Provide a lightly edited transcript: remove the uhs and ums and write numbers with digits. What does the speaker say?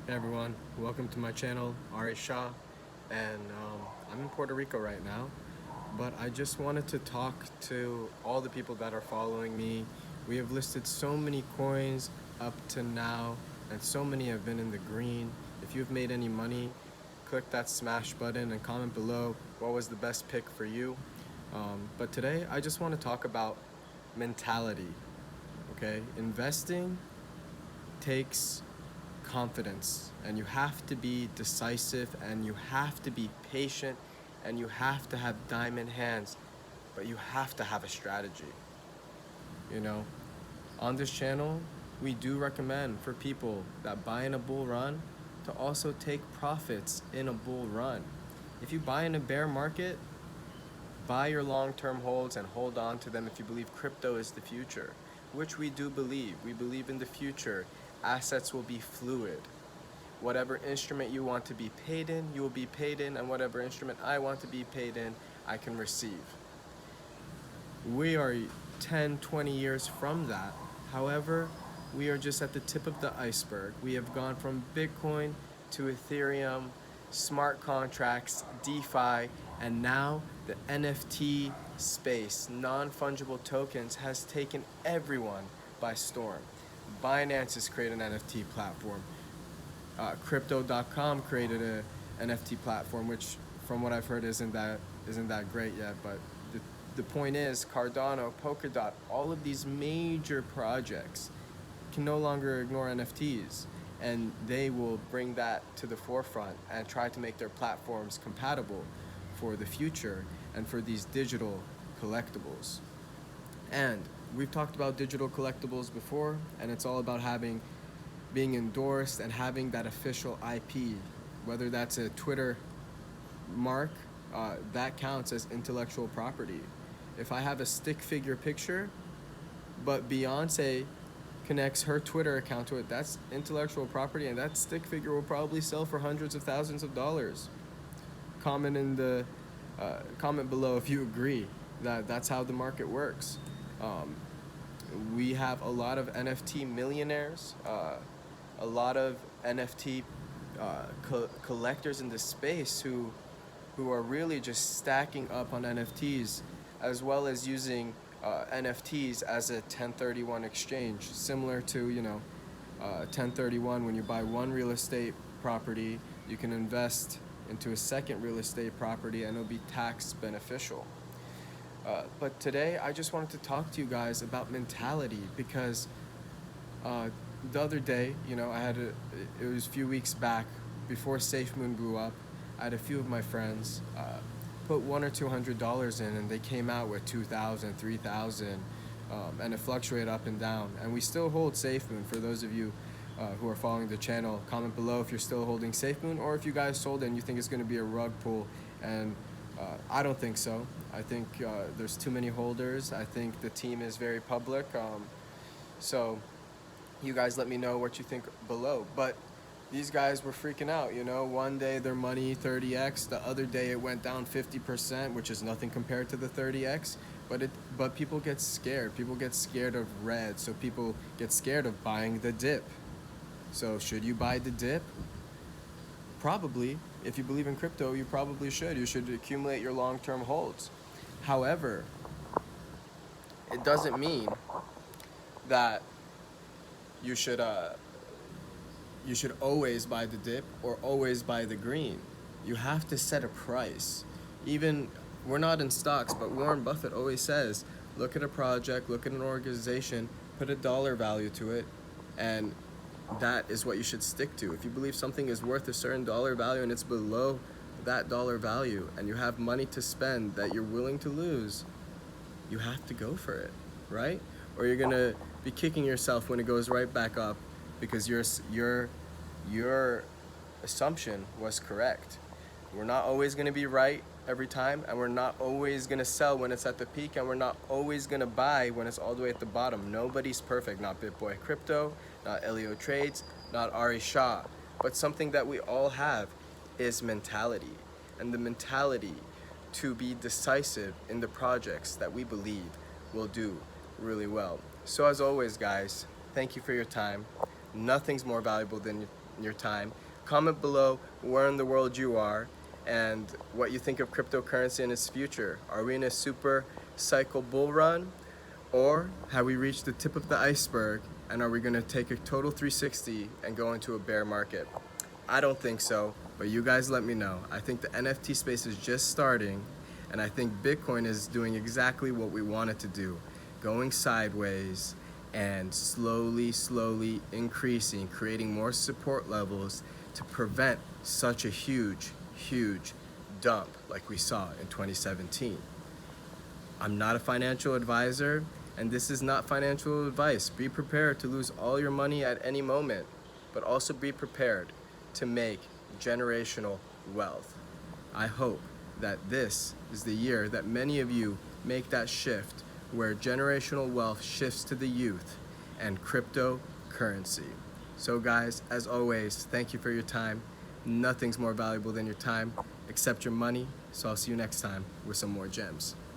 Hey everyone, welcome to my channel, Ari Shah, and I'm in Puerto Rico right now, but I just wanted to talk to all the people that are following me. We have listed so many coins up to now, and so many have been in the green. If you've made any money, click that smash button and comment below what was the best pick for you. But today, I just want to talk about mentality, okay? Investing takes confidence, and you have to be decisive, and you have to be patient, and you have to have diamond hands, but you have to have a strategy. You know, on this channel, we do recommend for people that buy in a bull run to also take profits in a bull run. If you buy in a bear market, buy your long-term holds and hold on to them if you believe crypto is the future, which we do believe. We believe in the future. Assets will be fluid. Whatever instrument you want to be paid in, you will be paid in, and whatever instrument I want to be paid in, I can receive. We are 10, 20 years from that. However, we are just at the tip of the iceberg. We have gone from Bitcoin to Ethereum, smart contracts, DeFi, and now the NFT space, non-fungible tokens, has taken everyone by storm. Binance has created an NFT platform. Crypto.com created a NFT platform, which, from what I've heard, isn't that great yet. But the point is, Cardano, Polkadot, all of these major projects can no longer ignore NFTs, and they will bring that to the forefront and try to make their platforms compatible for the future and for these digital collectibles. And we've talked about digital collectibles before, and it's all about being endorsed and having that official IP, whether that's a Twitter mark, that counts as intellectual property. If I have a stick figure picture, but Beyonce connects her Twitter account to it, that's intellectual property, and that stick figure will probably sell for hundreds of thousands of dollars. Comment in the comment below if you agree that that's how the market works. We have a lot of NFT millionaires, a lot of NFT collectors in this space who are really just stacking up on NFTs, as well as using NFTs as a 1031 exchange, similar to 1031. When you buy one real estate property, you can invest into a second real estate property, and it'll be tax beneficial. But today, I just wanted to talk to you guys about mentality, because the other day, it was a few weeks back, before SAFEMOON blew up, I had a few of my friends put $100 or $200 in, and they came out with 2,000, 3,000, and it fluctuated up and down. And we still hold SAFEMOON. For those of you who are following the channel, comment below if you're still holding SAFEMOON, or if you guys sold it and you think it's going to be a rug pull. And I don't think so. I think there's too many holders. I think the team is very public. So you guys let me know what you think below. But these guys were freaking out, one day their money 30x, the other day it went down 50%, which is nothing compared to the 30x. But people get scared. People get scared of red, so people get scared of buying the dip. So should you buy the dip? Probably. If you believe in crypto, you probably should. You should accumulate your long-term holds. However, it doesn't mean that you should always buy the dip or always buy the green. You have to set a price. Even, we're not in stocks, but Warren Buffett always says, look at a project, look at an organization, put a dollar value to it, and that is what you should stick to. If you believe something is worth a certain dollar value and it's below that dollar value, and you have money to spend that you're willing to lose, you have to go for it, right? Or you're gonna be kicking yourself when it goes right back up, because your assumption was correct. We're not always gonna be right every time, and we're not always gonna sell when it's at the peak, and we're not always gonna buy when it's all the way at the bottom. Nobody's perfect, not Bitboy Crypto, not Elliotrades, not Ari Shah. But something that we all have is mentality, and the mentality to be decisive in the projects that we believe will do really well. So as always, guys, thank you for your time. Nothing's more valuable than your time. Comment below where in the world you are and what you think of cryptocurrency in its future. Are we in a super cycle bull run, or have we reached the tip of the iceberg and are we going to take a total 360 and go into a bear market? I don't think so, but you guys let me know. I think the NFT space is just starting, and I think Bitcoin is doing exactly what we want it to do, going sideways and slowly increasing, creating more support levels to prevent such a huge dump like we saw in 2017. I'm not a financial advisor, and this is not financial advice. Be prepared to lose all your money at any moment, but also be prepared to make generational wealth. I hope that this is the year that many of you make that shift where generational wealth shifts to the youth and cryptocurrency. So guys, as always, thank you for your time. Nothing's more valuable than your time except your money. So I'll see you next time with some more gems.